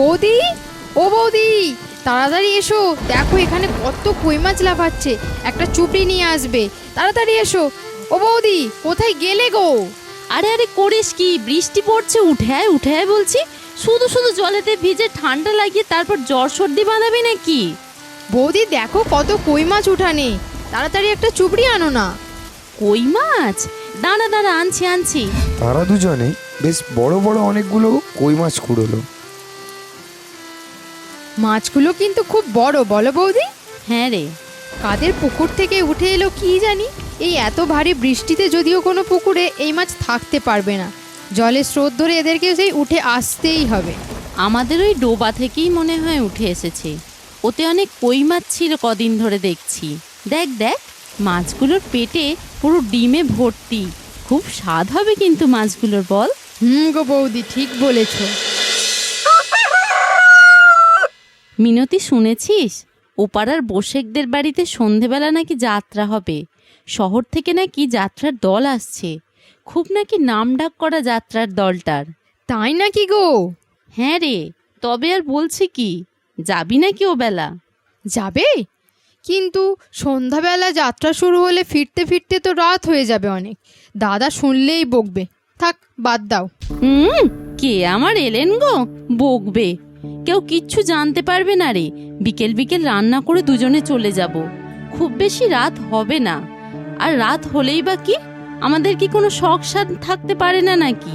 বৌদি, ও বৌদি, তাড়াতাড়ি এসো, দেখো এখানে কত কই মাছ লাফাচ্ছে, একটা চুপড়ি নিয়ে আসবে, তাড়াতাড়ি এসো। ও বৌদি, কোথায় গেলে গো? আরে আরে করিস কি, বৃষ্টি পড়ছে, উঠে আয় বলছি। শুধু শুধু জলেতে ভিজে ঠান্ডা লাগিয়ে তারপর জ্বর সর্দি বাঁধাবি নাকি? বৌদি দেখো কত কই মাছ উঠানে, তাড়াতাড়ি একটা চুপড়ি আনো না। কই মাছ? দাঁড়া আনছি। তারা দুজনে বেশ বড় বড় অনেকগুলো কই মাছ কুড়োলো। মাছগুলো কিন্তু খুব বড়, বলো বৌদি? হ্যাঁ রে। কাদের পুকুর থেকে উঠে এলো কি জানি, এই এত ভারী বৃষ্টিতে যদিও কোনো পুকুরে এই মাছ থাকতে পারবে না, জলের স্রোত ধরে এদেরকে সেই উঠে আসতেই হবে। আমাদের ওই ডোবা থেকেই মনে হয় উঠে এসেছে। ওতে অনেক কই মাছ ছিল কদিন ধরে দেখছি। দেখ মাছগুলোর পেটে পুরো ডিমে ভর্তি। খুব স্বাদ হবে কিন্তু মাছগুলোর, বল? গো বৌদি, ঠিক বলেছ। মিনতি, শুনেছিস ওপাড়ার বসেকদের বাড়িতে সন্ধেবেলা নাকি যাত্রা হবে? শহর থেকে নাকি যাত্রার দল আসছে, খুব নাকি নামডাক করা যাত্রার দলটার। তাই নাকি গো? হ্যাঁ রে, তবে আর বলছি কি, যাবি নাকি ও বেলা? যাবে, কিন্তু সন্ধ্যাবেলা যাত্রা শুরু হলে ফিরতে ফিরতে তো রাত হয়ে যাবে অনেক, দাদা শুনলেই বকবে। থাক, বাদ দাও। কে আমার এলেন গো, বকবে? কেউ কিচ্ছু জানতে পারবে না রে। বিকেল বিকেল রান্না করে দুজনে চলে যাব, খুব বেশি রাত হবে না। আর রাত হলেই বা কি, আমাদের কি কোনো শখ সাধ থাকতে পারে না নাকি?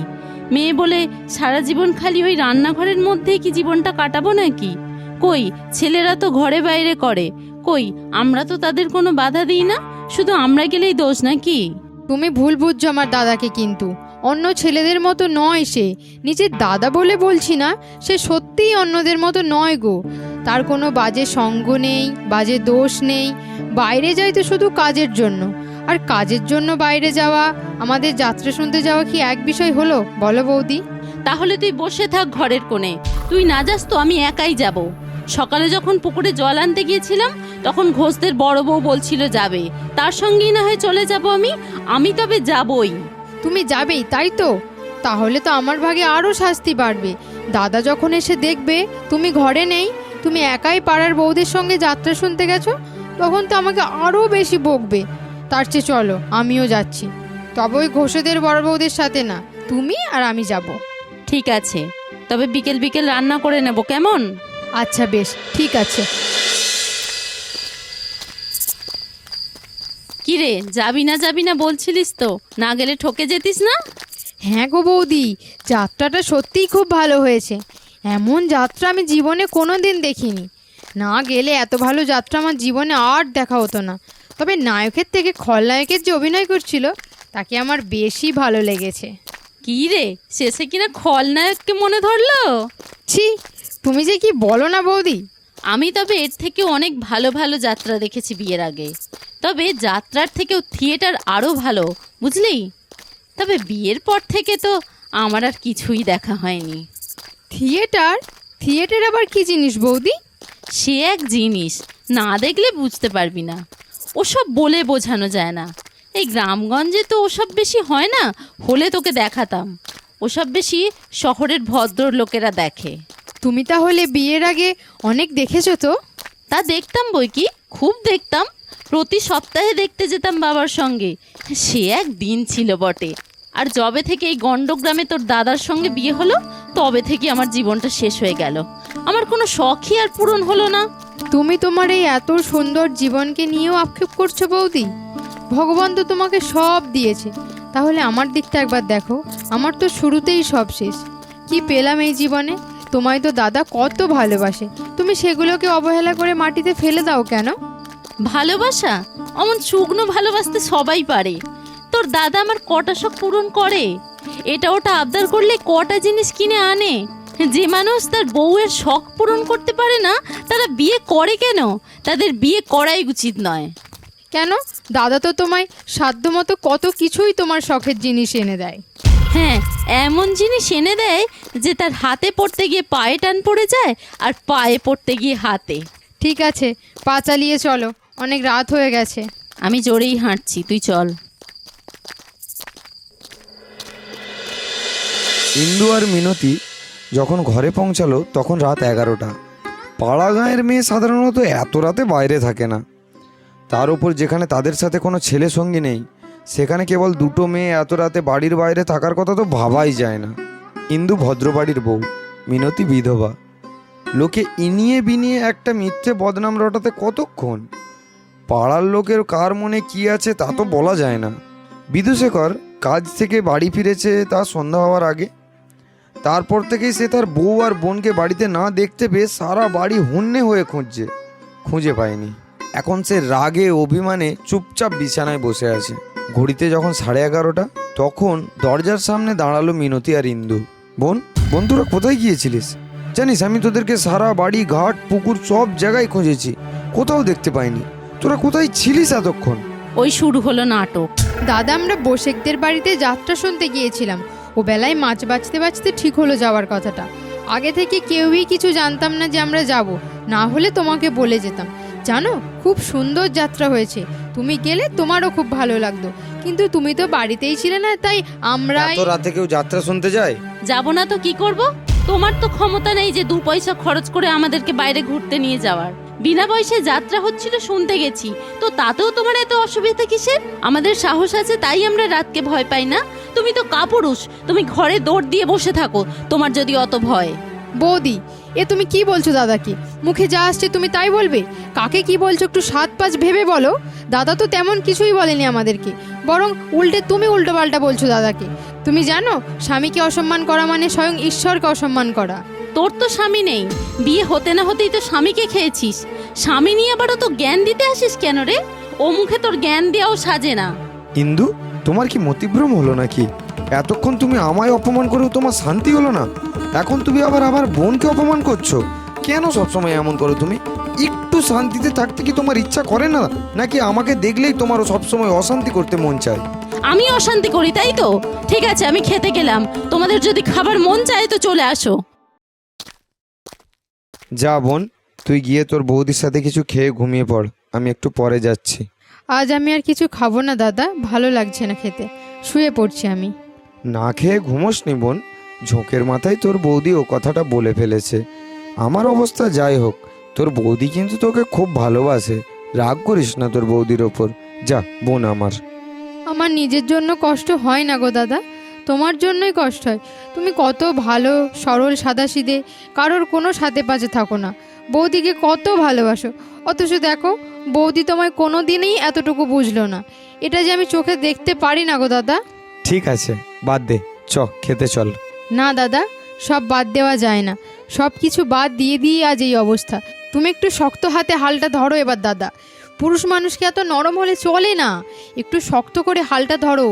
মেয়ে বলে সারা জীবন খালি ওই রান্নাঘরের মধ্যেই কি জীবনটা কাটাবো নাকি? কই, ছেলেরা তো ঘরে বাইরে করে, কই আমরা তো তাদের কোনো বাধা দিই না, শুধু আমরা গেলেই দোষ নাকি? তুমি ভুল বুঝছো আমার দাদাকে, কিন্তু অন্য ছেলেদের মতো নয় সে। নিজের দাদা বলে বলছি না, সে সত্যিই অন্যদের মতো নয় গো। তার কোনো বাজে সঙ্গ নেই, বাজে দোষ নেই। বাইরে যায় তো শুধু কাজের জন্য, আর কাজের জন্য বাইরে যাওয়া আমাদের যাত্রা শুনতে যাওয়া কি এক বিষয় হলো, বলো বৌদি? তাহলে তুই বসে থাক ঘরের কোণে, তুই না যাস তো আমি একাই যাব। সকালে যখন পুকুরে জল আনতে গিয়েছিলাম তখন ঘোষদের বড় বউ বলছিল যাবে, তার সঙ্গেই না হয় চলে যাব আমি তবে যাবই। তুমি যাবেই, তাই তো? তাহলে তো আমার ভাগে আরও শাস্তি বাড়বে। দাদা যখন এসে দেখবে তুমি ঘরে নেই, তুমি একাই পাড়ার বউদের সঙ্গে যাত্রা শুনতে গেছো, তখন তো আমাকে আরও বেশি বকবে। তার চেয়ে চলো, আমিও যাচ্ছি, তবে ওই ঘোষেদের বড় বউদের সাথে না, তুমি আর আমি যাব। ঠিক আছে, তবে বিকেল বিকেল রান্না করে নেব, কেমন? আচ্ছা বেশ, ঠিক আছে। কিরে, যাবি না বলছিলিস তো, না গেলে ঠকে যেতিস না? হ্যাঁ গো বৌদি, যাত্রাটা সত্যিই খুব ভালো হয়েছে। এমন যাত্রা আমি জীবনে কোনো দিন দেখিনি। না গেলে এত ভালো যাত্রা আমার জীবনে আর দেখা হতো না। তবে নায়কের থেকে খলনায়কের যে অভিনয় করছিল তাকে আমার বেশি ভালো লেগেছে। কি রে, শেষে কিনা খলনায়ককে মনে ধরলো? ছি, তুমি যে কি বলো না বৌদি। আমি তবে এর থেকে অনেক ভালো ভালো যাত্রা দেখেছি বিয়ের আগে, তবে যাত্রার থেকেও থিয়েটার আরও ভালো, বুঝলি? তবে বিয়ের পর থেকে তো আমার আর কিছুই দেখা হয়নি। থিয়েটার? থিয়েটার আবার কি জিনিস বৌদি? সে এক জিনিস, না দেখলে বুঝতে পারবি না। ওসব বলে বোঝানো যায় না। এই গ্রামগঞ্জে তো ওসব বেশি হয় না, হলে তোকে দেখাতাম। ওসব বেশি শহরের ভদ্র লোকেরা দেখে। তুমি তাহলে বিয়ের আগে অনেক দেখেছো তো? তা দেখতাম বই কি, খুব দেখতাম। প্রতি সপ্তাহে দেখতে যেতাম বাবার সঙ্গে। সে এক দিন ছিল বটে। আর যবে থেকে এই গণ্ডগ্রামে তোর দাদার সঙ্গে বিয়ে হলো, তবে থেকে আমার জীবনটা শেষ হয়ে গেল। আমার কোনো শখই আর পূরণ হলো না। তুমি তোমার এই এত সুন্দর জীবনকে নিয়েও আক্ষেপ করছো বৌদি? ভগবান তো তোমাকে সব দিয়েছে, তাহলে আমার দিকটা একবার দেখো। আমার তো শুরুতেই সব শেষ। কি পেলাম এই জীবনে? তোমায় তো দাদা কত ভালোবাসে, তুমি সেগুলোকে অবহেলা করে মাটিতে ফেলে দাও কেন? ভালোবাসা অমন শুকনো ভালোবাসতে সবাই পারে। তোর দাদা আমার কটা শখ পূরণ করে। এটা ওটা আবদার করলে কটা জিনিস কিনে আনে। যে মানুষ তার বউয়ের শখ পূরণ করতে পারে না, তারা বিয়ে করে কেন? তাদের বিয়ে করাই উচিত নয়। কেন? দাদা তো তোমায় সাধ্যমতো কত কিছুই তোমার শখের জিনিস এনে দেয়। হ্যাঁ, এমন জিনিস এনে দেয় যে তার হাতে পড়তে গিয়ে পায়ে টান পড়ে যায়, আর পায়ে পড়তে গিয়ে হাতে। ঠিক আছে, পা চালিয়ে চলো, অনেক রাত হয়ে গেছে। আমি জোরেই হাঁটছি, তুই চল। ইন্দু আর মিনতি যখন ঘরে পৌঁছালো তখন রাত 11টা। পাড়া গাঁয়ের মেয়ে সাধারণত এত রাতে বাইরে থাকে না, তার উপর যেখানে তাদের সাথে কোনো ছেলে সঙ্গী নেই, সেখানে কেবল দুটো মেয়ে এত রাতে বাড়ির বাইরে থাকার কথা তো ভাবাই যায় না। ইন্দু ভদ্রবাড়ির বউ, মিনতি বিধবা। লোকে ইনিয়ে বিনিয়ে একটা মিথ্যে বদনাম রটাতে কতক্ষণ? পাড়ার লোকের কার মনে কি আছে তা তো বলা যায় না। বিদুশেখর কাজ থেকে বাড়ি ফিরেছে তা সন্ধ্যা হওয়ার আগে। তারপর থেকেই সে তার বউ আর বোনকে বাড়িতে না দেখতে পেয়ে সারা বাড়ি হুন্নে হয়ে খুঁজে পায়নি। এখন সে রাগে অভিমানে চুপচাপ বিছানায় বসে আছে। ঘড়িতে যখন 11:30, তখন দরজার সামনে দাঁড়ালো মিনতি আর ইন্দু। বোন, তোরা কোথায় গিয়েছিলিস? জানিস আমি তোদেরকে সারা বাড়ি, ঘাট, পুকুর সব জায়গায় খুঁজেছি, কোথাও দেখতে পাইনি। তোরা কোথায় ছিলিস এতক্ষণ? ওই শুরু হলো নাটক। দাদা, আমরা বসেকদের বাড়িতে যাত্রা শুনতে গিয়েছিলাম। ও বেলায় মাছ বাঁচতে বাঁচতে ঠিক হলো যাওয়ার কথাটা। আগে থেকে কেউই কিছু জানতাম না যে আমরা যাব, না হলে তোমাকে বলে যেতাম। জানো, খুব সুন্দর যাত্রা হয়েছে। তুমি গেলে তোমারও খুব ভালো লাগতো, কিন্তু তুমি তো বাড়িতেই ছিলে না, তাই আমরা। এত রাতে কেউ যাত্রা শুনতে যায়? যাব না তো কি করব? তোমার তো ক্ষমতা নেই যে 2 পয়সা খরচ করে আমাদেরকে বাইরে ঘুরতে নিয়ে যাওয়ার। বিনা পয়সায় যাত্রা হচ্ছিল, শুনতে গেছি, তো তাতেও তোমার এত অসুবিধা কিসের? আমাদের সাহস আছে তাই আমরা রাতকে ভয় পাই না। তুমি তো কাপুরুষ, তুমি ঘরে দৌড় দিয়ে বসে থাকো তোমার যদি অত ভয়। বৌদি, এ তুমি কি বলছো দাদাকে? মুখে যা আসছে তুমি তাই বলবে? কাকে কি বলছো একটু 7-5 ভেবে বলো। দাদা তো তেমন কিছুই বলেনি আমাদেরকে, বরং উল্টে তুমি উল্টোপাল্টা বলছো দাদাকে। তুমি জানো, স্বামীকে অসম্মান করা মানে স্বয়ং ঈশ্বরকে অসম্মান করা। তোর তো স্বামী নেই, বিয়ে হতে না হতেই তো স্বামীকে খেয়েছিস। স্বামী নিয়ে আবারও তো জ্ঞান দিতে আসিস কেন রে? ও মুখে তোর জ্ঞান দেওয়াও সাজে না। ইন্দু, তোমার কি মতিভ্রম হলো নাকি? এতক্ষণ তুমি আমায় অপমান করেও তোমার শান্তি হলো না, এখন তুমি আবার আমার বোনকে অপমান করছো। কেন সবসময় এমন করো তুমি? একটু শান্তিতে থাকতে কি তোমার ইচ্ছা করে না, নাকি আমাকে দেখলেই তোমারও সবসময় অশান্তি করতে মন চায়? আমি অশান্তি করি তাই তো? ঠিক আছে, আমি খেতে গেলাম। তোমাদের যদি খাবার মন চায় তো চলে আসো। যা বোন, তুই গিয়ে তোর বৌদির সাথে কিছু খেয়ে ঘুমিয়ে পড়, আমি একটু পরে যাচ্ছি। আজ আমি আর কিছু খাবো না দাদা, ভালো লাগছে না খেতে, শুয়ে পড়ছি আমি। না খেয়ে ঘুমোস নি বোন, ঝোঁকের মাথায় তোর বৌদি ও কথাটা বলে ফেলেছে। আমার অবস্থা যাই হোক, তোর বৌদি কিন্তু তোকে খুব ভালোবাসে, রাগ করিস না তোর বৌদির ওপর। যা বোন আমার। আমার নিজের জন্য কষ্ট হয় না গো দাদা, তোমার জন্যই কষ্ট হয়। তুমি কত ভালো, সরল, সাদাসিধে, কারোর কোনো সাথে পাশে থাকো না। বৌদিকে কত ভালোবাসো, অথচ দেখো বৌদি তোমায় কোনো দিনই এতটুকু বুঝলো না। এটা যে আমি চোখে দেখতে পারি না গো দাদা। ঠিক আছে, বাদ দে, খেতে চল। না দাদা, সব বাদ দেওয়া যায় না। সব কিছু বাদ দিয়ে দিয়ে আজ এই অবস্থা। তুমি একটু শক্ত হাতে হালটা ধরো এবার দাদা। পুরুষ মানুষকে এত নরম হলে চলে না, একটু শক্ত করে হালটা ধরো,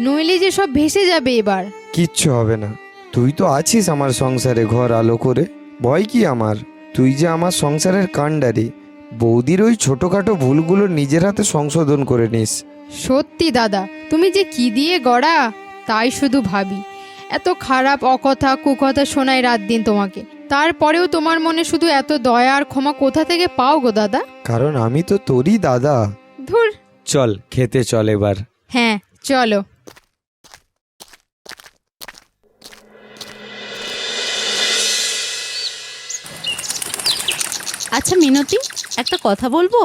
নইলে যে সব ভেসে যাবে এবার। কিচ্ছু হবে না, তুই তো আছিস আমার সংসারে ঘর আলো করে, ভয় কি আমার? তুই যে আমার সংসারের কাণ্ডারি, বৌদির ওই ছোটোখাটো ভুলগুলো নিজের হাতে সংশোধন করে নিস। সত্যি দাদা, তুমি যে কি দিয়ে গড়া তাই শুধু ভাবি। এত খারাপ অকথা কুকথা শোনায় রাত দিন তোমাকে, তারপরেও তোমার মনে শুধু এত দয়া আর ক্ষমা কোথা থেকে পাও গো দাদা? কারণ আমি তো তোরই দাদা। ধুর। চল খেতে চল এবার। হ্যাঁ চলো। আচ্ছা মিনতি, একটা কথা বলবো?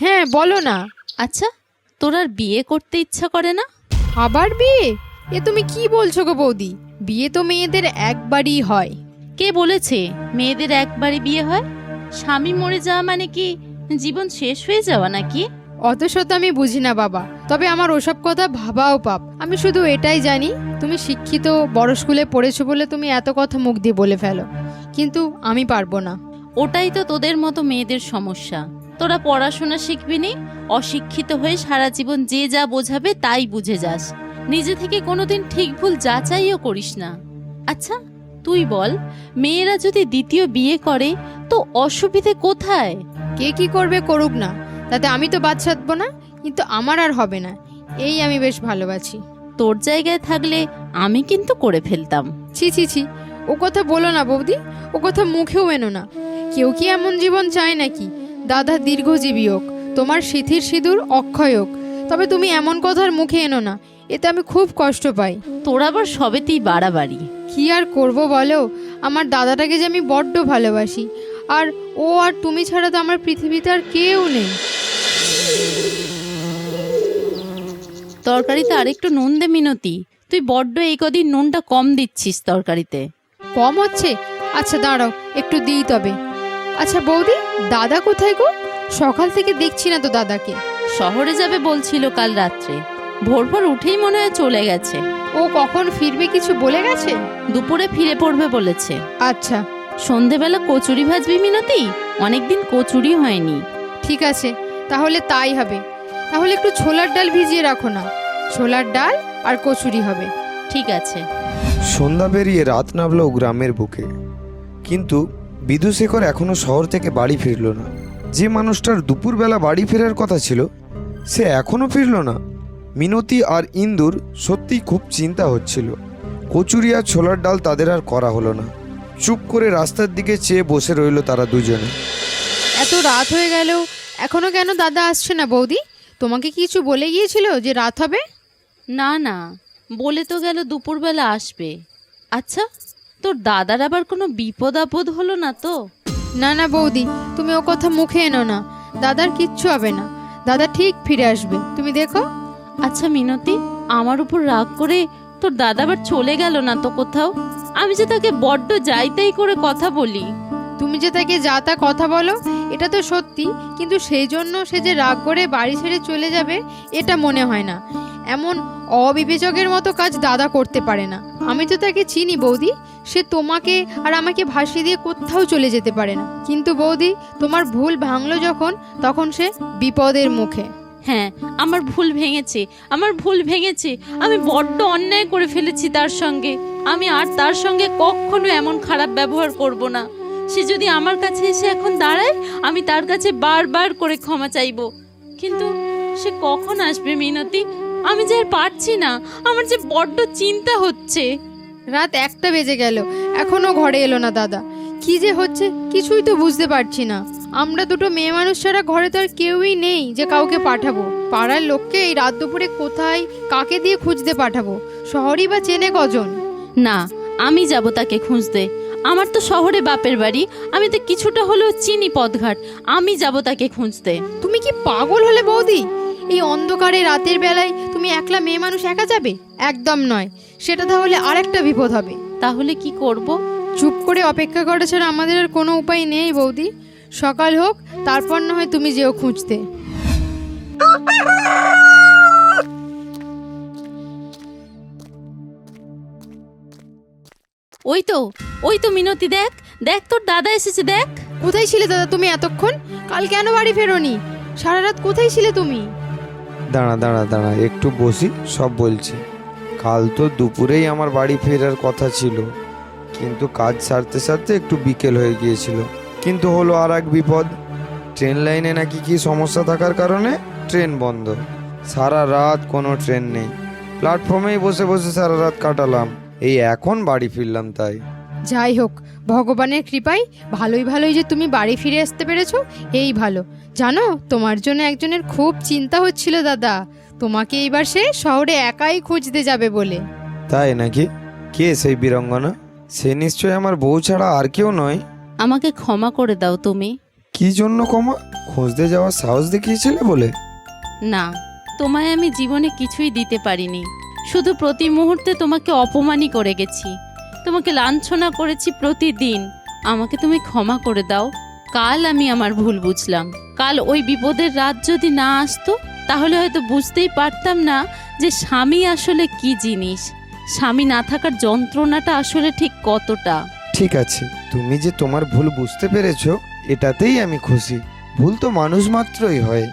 হ্যাঁ বলো না। আচ্ছা, তোর আর বিয়ে করতে ইচ্ছা করে না? আবার বিয়ে? এ তুমি কি বলছো গো বৌদি? বিয়ে তো মেয়েদের একবারই হয়। কে বলেছে মেয়েদের একবারই বিয়ে হয়? স্বামী মরে যাওয়া মানে কি জীবন শেষ হয়ে যাওয়া নাকি? অত শত আমি বুঝি না বাবা, তবে আমার ওসব কথা ভাবাও পাপ। আমি শুধু এটাই জানি, তুমি শিক্ষিত, বড় স্কুলে পড়েছো বলে তুমি এত কথা মুখ দিয়ে বলে ফেলো, কিন্তু আমি পারবো না। ওটাই তো তোদের মতো মেয়েদের সমস্যা। তোরা পড়াশোনা শিখবি নি, অশিক্ষিত হয়ে সারা জীবন যে যা বোঝাবে তাই বুঝে যাস, নিজে থেকে কোনোদিন ঠিক ভুল যাচাইও করিস না। আচ্ছা তুই বল, মেয়েরা যদি দ্বিতীয় বিয়ে করে তো অসুবিধে কোথায়? কে কি করবে করুক না, তাতে আমি তো বাদ সাধবো না, কিন্তু আমার আর হবে না, এই আমি বেশ ভালোবাসি। তোর জায়গায় থাকলে আমি কিন্তু করে ফেলতাম। ছি ছি ছি, ও কথা বলো না বৌদি, ও কথা মুখেও এনো না। কেউ কি এমন জীবন চায় নাকি? দাদা দীর্ঘজীবী হোক, তোমার সিথির সিঁদুর অক্ষয় হোক, তবে তুমি এমন কথার মুখে এনো না, এতে আমি খুব কষ্ট পাই। তোর আবার সবেতেই বাড়াবাড়ি। কি আর করব বলো, আমার দাদাটাকে যে আমি বড্ড ভালোবাসি, আর ও আর তুমি ছাড়া তো আমার পৃথিবীতে আর কেউ নেই। তরকারিতে আরেকটু নুন দে মিনতি, তুই বড্ড এই কদিন নুনটা কম দিচ্ছিস তরকারিতে। কম হচ্ছে? আচ্ছা দাঁড়াও, একটু দিই তবে। আচ্ছা বৌদি, দাদা কোথায় গো? সকাল থেকে দেখছি না তো দাদাকে। শহরে যাবে বলছিল কাল রাত্রে, ভোর ভোর উঠেই মনে হয় চলে গেছে। ও কখন ফিরবে কিছু বলে গেছে? দুপুরে ফিরে পড়বে বলেছে। আচ্ছা সন্ধেবেলা কচুরি ভাজবি মিনতি, অনেকদিন কচুরি হয়নি। ঠিক আছে, তাহলে তাই হবে। তাহলে একটু ছোলার ডাল ভিজিয়ে রাখো না, ছোলার ডাল আর কচুরি হবে। ঠিক আছে। সন্ধ্যা পেরিয়ে রাত নামলো গ্রামের বুকে, কিন্তু বিধুশেখর এখনো শহর থেকে বাড়ি ফিরল না। যে মানুষটার দুপুরবেলা বাড়ি ফেরার কথা ছিল, সে এখনো ফিরল না। মিনতি আর ইন্দুর সত্যিই খুব চিন্তা হচ্ছিল। কচুরি আর ছোলার ডাল তাদের আর করা হলো না। চুপ করে রাস্তার দিকে চেয়ে বসে রইল তারা দুজনে। এত রাত হয়ে গেল, এখনো কেন দাদা আসছে না বৌদি? তোমাকে কিছু বলে গিয়েছিল যে রাত হবে? না না, বলে তো গেল দুপুরবেলা আসবে। আচ্ছা, তোর দাদার আবার কোনো বিপদ আপদ হলো না তো? না না বৌদি, তুমি ও কথা মুখে এনো না। দাদার কিচ্ছু হবে না, দাদা ঠিক ফিরে আসবে, তুমি দেখো। আচ্ছা মিনতি, আমার উপর রাগ করে তোর দাদা আবার চলে গেল না তো কোথাও? আমি যে তাকে বড্ড যাইতাই করে কথা বলি। তুমি যে তাকে যা তা কথা বলো এটা তো সত্যি, কিন্তু সেই জন্য সে যে রাগ করে বাড়ি ছেড়ে চলে যাবে এটা মনে হয় না। এমন অবিবেচকের মতো কাজ দাদা করতে পারে না। আমি তো তাকে চিনি বৌদি, সে তোমাকে আর আমাকে ভাসিয়ে দিয়ে কোথাও চলে যেতে পারে না। কিন্তু বৌদি, তোমার ভুল ভাঙলো যখন, তখন সে বিপদের মুখে। হ্যাঁ, আমার ভুল ভেঙেছে, আমার ভুল ভেঙেছে। আমি বড্ড অন্যায় করে ফেলেছি তার সঙ্গে। আমি আর তার সঙ্গে কখনো এমন খারাপ ব্যবহার করব না। সে যদি আমার কাছে এসে এখন দাঁড়ায়, আমি তার কাছে বারবার করে ক্ষমা চাইবো। কিন্তু সে কখন আসবে মিনতি? আমি যে আর পারছি না, আমার যে বড্ড চিন্তা হচ্ছে। রাত 1টা বেজে গেল, এখনো ঘরে এলো না দাদা। কি যে হচ্ছে কিছুই তো বুঝতে পারছি না। আমরা দুটো মেয়ে মানুষ ছাড়া ঘরে তো আর কেউই নেই যে কাউকে পাঠাবো। পাড়ার লোককে এই রাত দুপুরে কোথায় কাকে দিয়ে খুঁজতে পাঠাবো? শহরই বা চেনে কজন? না, আমি যাব তাকে খুঁজতে। আমার তো শহরে বাপের বাড়ি, আমি তো কিছুটা হলেও চিনি পথঘাট। আমি যাব তাকে খুঁজতে। তুমি কি পাগল হলে বৌদি? এই অন্ধকারে রাতের বেলায় তুমি একলা মেয়ে মানুষ একা যাবে? একদম নয়, সেটা তাহলে আর একটা বিপদ হবে। তাহলে কি করব? চুপ করে অপেক্ষা করা ছাড়া আমাদের আর কোনো উপায় নেই বৌদি। সকাল হোক, তারপর না হয় তুমি যেও খুঁজতে। ওই তো মিনতি, দেখ দেখ, তোর দাদা এসেছে, দেখ। কোথায় ছিলে দাদা তুমি এতক্ষণ? কাল কেন বাড়ি ফেরোনি? সারা রাত কোথায় ছিলে তুমি? দাঁড়া দাঁড়া দাঁড়া, একটু বসি, সব বলছি। কাল তো দুপুরেই আমার বাড়ি ফেরার কথা ছিল, কিন্তু কাজ সারতে সারতে একটু বিকেল হয়ে গিয়েছিল। কিন্তু হলো আর এক বিপদ। ট্রেন লাইনে নাকি কি সমস্যা থাকার কারণে ট্রেন বন্ধ। সারা রাত কোনো ট্রেন নেই। প্ল্যাটফর্মেই বসে বসে সারা রাত কাটালাম। এই এখন বাড়ি ফিরলাম। তাই যাই হোক, ভগবানের কৃপায় ভালোই ভালোই যে তুমি বাড়ি ফিরে আসতে পেরেছো, এই ভালো। জানো, তোমার জন্য একজনের খুব চিন্তা হচ্ছিল দাদা। তোমাকে এইবার সে শহরে একাই খুঁজতে যাবে বলে। তাই নাকি? কে সেই বীরঙ্গনা? সে নিশ্চয় আমার বউ ছাড়া আর কেউ নয়। আমাকে ক্ষমা করে দাও তুমি। কি জন্য ক্ষমা? খুঁজতে যাওয়ার সাহস দেখিয়েছিলে বলে? না, তোমায় আমি জীবনে কিছুই দিতে পারিনি। শুধু প্রতি মুহূর্তে তোমাকে অপমানই করে গেছি, তোমাকে লাঞ্ছনা করেছি প্রতিদিন। আমাকে তুমি ক্ষমা করে দাও। কাল আমি আমার ভুল বুঝলাম। কাল ওই বিপদের রাত যদি না আসতো, তাহলে হয়তো বুঝতেই পারতাম না যে স্বামী আসলে কি জিনিস, স্বামী না থাকার যন্ত্রণাটা আসলে ঠিক কতটা। ঠিক আছে, তুমি যে তোমার ভুল বুঝতে পেরেছো, এটাতেই আমি খুশি। ভুল তো মানুষ মাত্রই হয়।